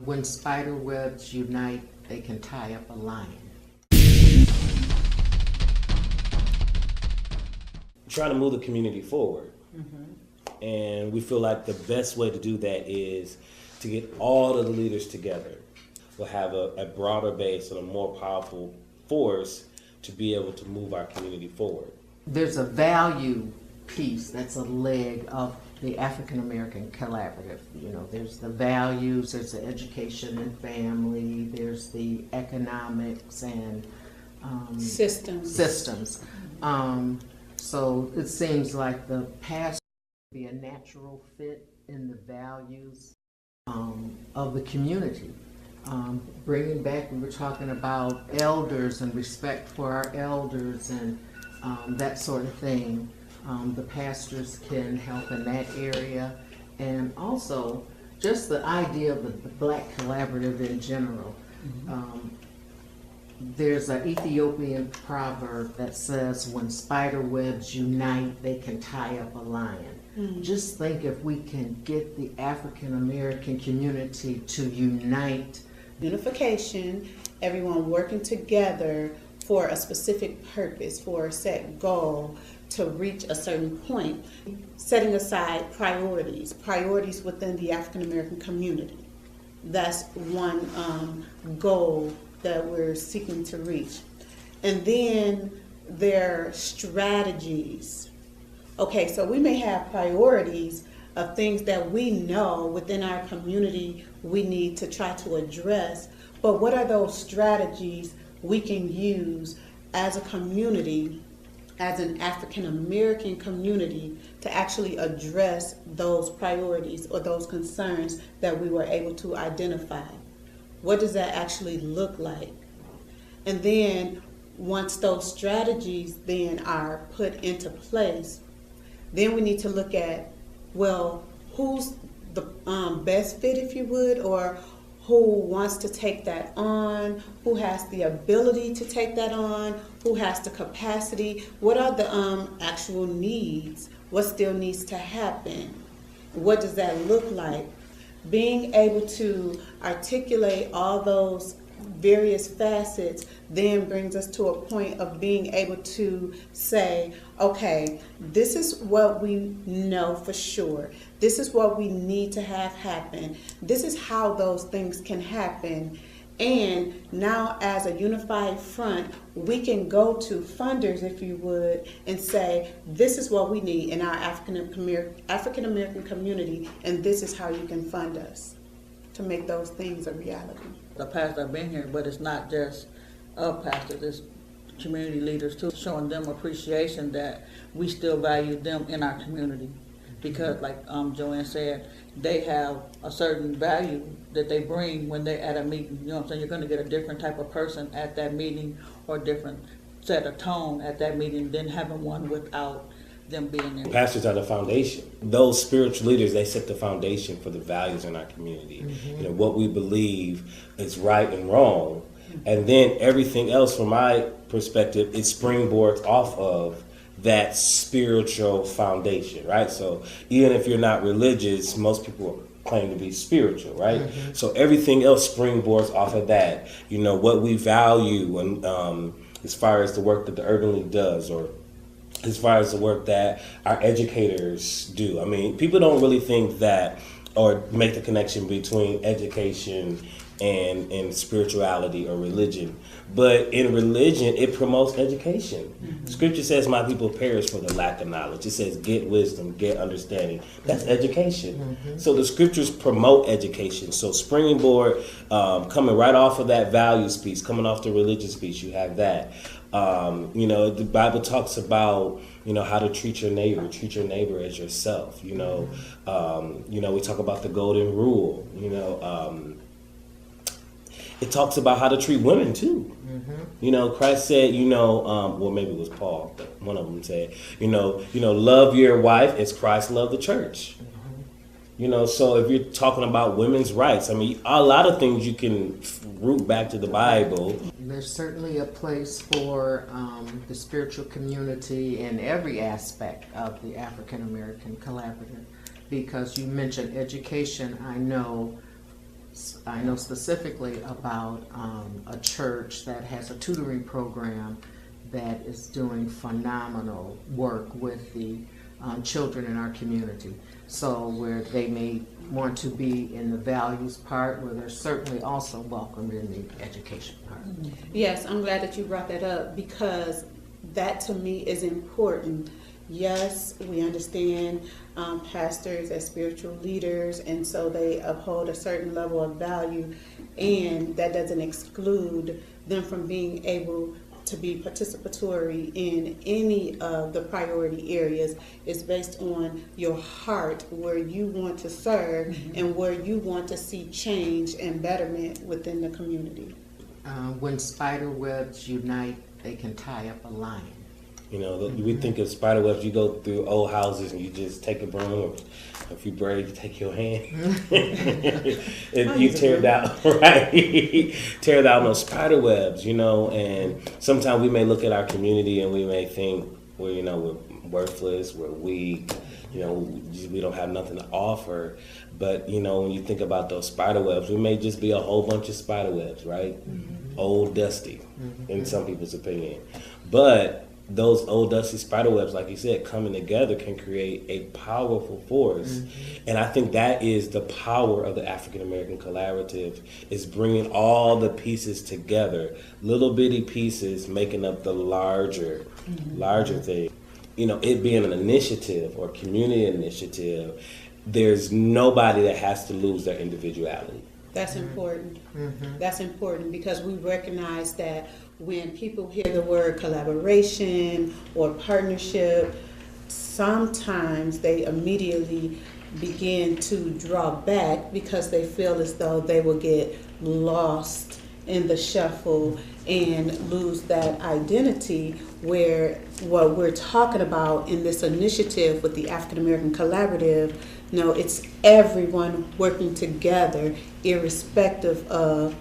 When spider webs unite, they can tie up a lion. Trying to move the community forward. And we feel like the best way to do that is to get all of the leaders together. We'll have a broader base and a more powerful force to be able to move our community forward. There's a value piece that's a leg of the African American Collaborative. You know, there's the values, there's the education and family, there's the economics and systems. So it seems like the pastor would be a natural fit in the values of the community. Bringing back, we were talking about elders and respect for our elders and that sort of thing. The pastors can help in that area. And also, just the idea of the Black Collaborative in general. There's an Ethiopian proverb that says, when spider webs unite, they can tie up a lion. Just think if we can get the African American community to unite. Unification, everyone working together for a specific purpose, for a set goal to reach a certain point. Setting aside priorities within the African American community. That's one goal that we're seeking to reach. And then there are strategies. Okay, so we may have priorities of things that we know within our community we need to try to address, but what are those strategies we can use as a community, as an African American community, to actually address those priorities or those concerns that we were able to identify? What does that actually look like? And then once those strategies then are put into place, then we need to look at, well, who's the best fit, if you would, or who wants to take that on, who has the ability to take that on, who has the capacity, what are the actual needs, what still needs to happen, what does that look like? Being able to articulate all those various facets then brings us to a point of being able to say, okay, this is what we know for sure. This is what we need to have happen. This is how those things can happen. And now as a unified front, we can go to funders, if you would, and say, this is what we need in our African American community, and this is how you can fund us to make those things a reality. The pastors have been here, but it's not just pastors, it's community leaders too, showing them appreciation that we still value them in our community. Because like Joanne said, they have a certain value that they bring when they're at a meeting. You know what I'm saying? You're going to get a different type of person at that meeting, or a different set of tone at that meeting than having one without them being there. Pastors are the foundation. Those spiritual leaders, they set the foundation for the values in our community. You know, what we believe is right and wrong. And then everything else, from my perspective, it springboards off of that spiritual foundation, right? So even if you're not religious, most people claim to be spiritual, right? So everything else springboards off of that. You know, what we value, and as far as the work that the Urban League does, or as far as the work that our educators do. I mean, people don't really think that, or make the connection between education and spirituality or religion. But in religion, it promotes education. Scripture says, my people perish for the lack of knowledge. It says, get wisdom, get understanding. That's education. So the scriptures promote education. So springboard, coming right off of that values piece, coming off the religious piece, you have that. You know, the Bible talks about, you know, how to treat your neighbor as yourself. You know, we talk about the golden rule. You know, it talks about how to treat women too. You know, Christ said, you know, well, maybe it was Paul, but one of them said, you know, love your wife as Christ loved the church. You know, so if you're talking about women's rights, I mean, a lot of things you can root back to the Bible. There's certainly a place for the spiritual community in every aspect of the African American Collaborative, because you mentioned education. I know I know specifically about a church that has a tutoring program that is doing phenomenal work with the children in our community. So where they may want to be in the values part, where they're certainly also welcomed in the education part. Yes, I'm glad that you brought that up because that to me is important. Yes, we understand pastors as spiritual leaders, and so they uphold a certain level of value, and that doesn't exclude them from being able to be participatory in any of the priority areas. It's based on your heart, where you want to serve and where you want to see change and betterment within the community. When spider webs unite, they can tie up a lion. You know, we think of spider webs, you go through old houses and you just take a broom or a few braids, you take your hand and you tear down, right? Tear down those spider webs, you know, and sometimes we may look at our community and we may think, well, you know, we're worthless, we're weak, you know, we don't have nothing to offer. But, you know, when you think about those spider webs, we may just be a whole bunch of spider webs, right? Old, dusty, in some people's opinion. But those old dusty spider webs, like you said, coming together can create a powerful force. And I think that is the power of the African American Collaborative, is bringing all the pieces together, little bitty pieces making up the larger thing. You know, it being an initiative or community initiative, there's nobody that has to lose their individuality. That's important. That's important because we recognize that when people hear the word collaboration or partnership, sometimes they immediately begin to draw back because they feel as though they will get lost in the shuffle and lose that identity, where what we're talking about in this initiative with the African American Collaborative, no, it's everyone working together irrespective of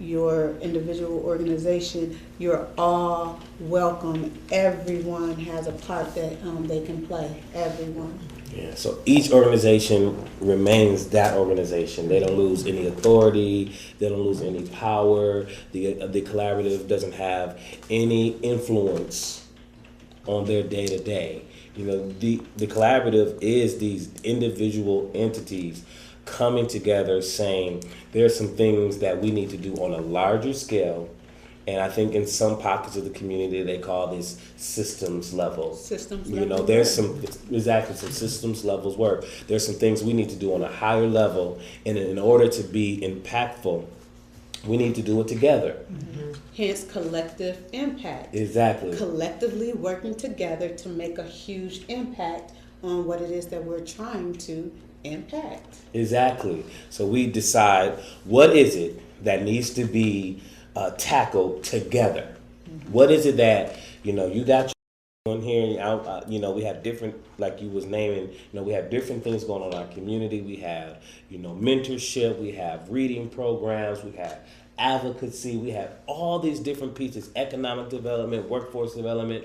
your individual organization. You're all welcome. Everyone has a part that they can play. Everyone. Yeah, so each organization remains that organization. They don't lose any authority. They don't lose any power. The collaborative doesn't have any influence on their day to day. You know, the collaborative is these individual entities coming together saying there's some things that we need to do on a larger scale. And I think in some pockets of the community, they call this systems level. Systems You level know, there's work. some systems levels work. There's some things we need to do on a higher level. And in order to be impactful, we need to do it together. Hence collective impact. Exactly. Collectively working together to make a huge impact on what it is that we're trying to impact. Exactly. So we decide what is it that needs to be tackled together. What is it that, you know, you got on here, you know, we have different, like you was naming, you know, we have different things going on in our community. We have, you know, mentorship, we have reading programs, we have advocacy, we have all these different pieces, economic development, workforce development.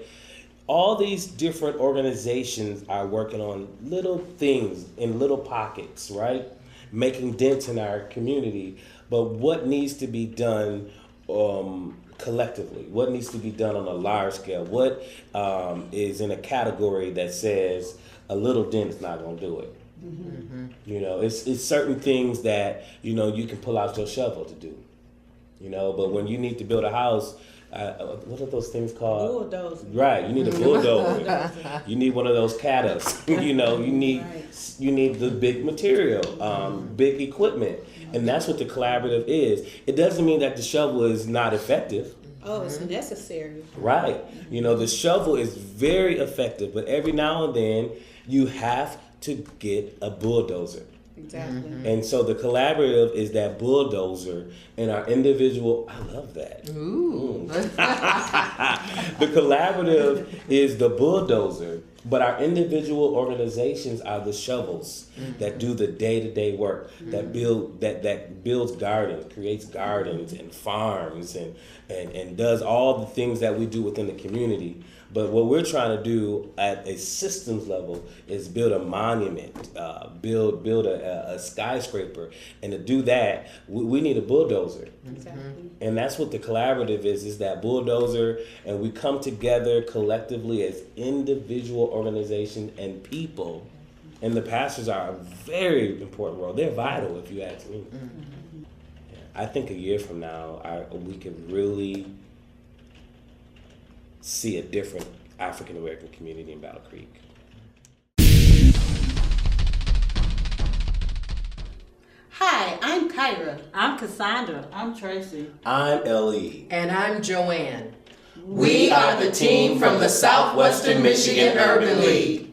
All these different organizations are working on little things in little pockets, right? Making dents in our community. But what needs to be done collectively? What needs to be done on a large scale? What is in a category that says a little dent is not going to do it? You know, it's certain things that, you know, you can pull out your shovel to do. You know, but when you need to build a house, what are those things called? Bulldozer. Right, you need a bulldozer. You need one of those catters. You know, you need the big material, big equipment, and that's what the collaborative is. It doesn't mean that the shovel is not effective. Oh, it's necessary. Right, you know, the shovel is very effective, but every now and then you have to get a bulldozer. Exactly. And so the collaborative is that bulldozer, and our individual, I love that. Ooh. The collaborative is the bulldozer, but our individual organizations are the shovels that do the day-to-day work, that builds gardens, creates gardens and farms and does all the things that we do within the community. But what we're trying to do at a systems level is build a monument, build a skyscraper. And to do that, we need a bulldozer. Exactly. And that's what the collaborative is that bulldozer, and we come together collectively as individual organizations and people. And the pastors are a very important role. They're vital, if you ask me. Yeah. I think a year from now, we can really see a different African American community in Battle Creek. Hi, I'm Kyra. I'm Cassandra. I'm Tracy. I'm L.E. And I'm Joanne. We are the team from the Southwestern Michigan Urban League.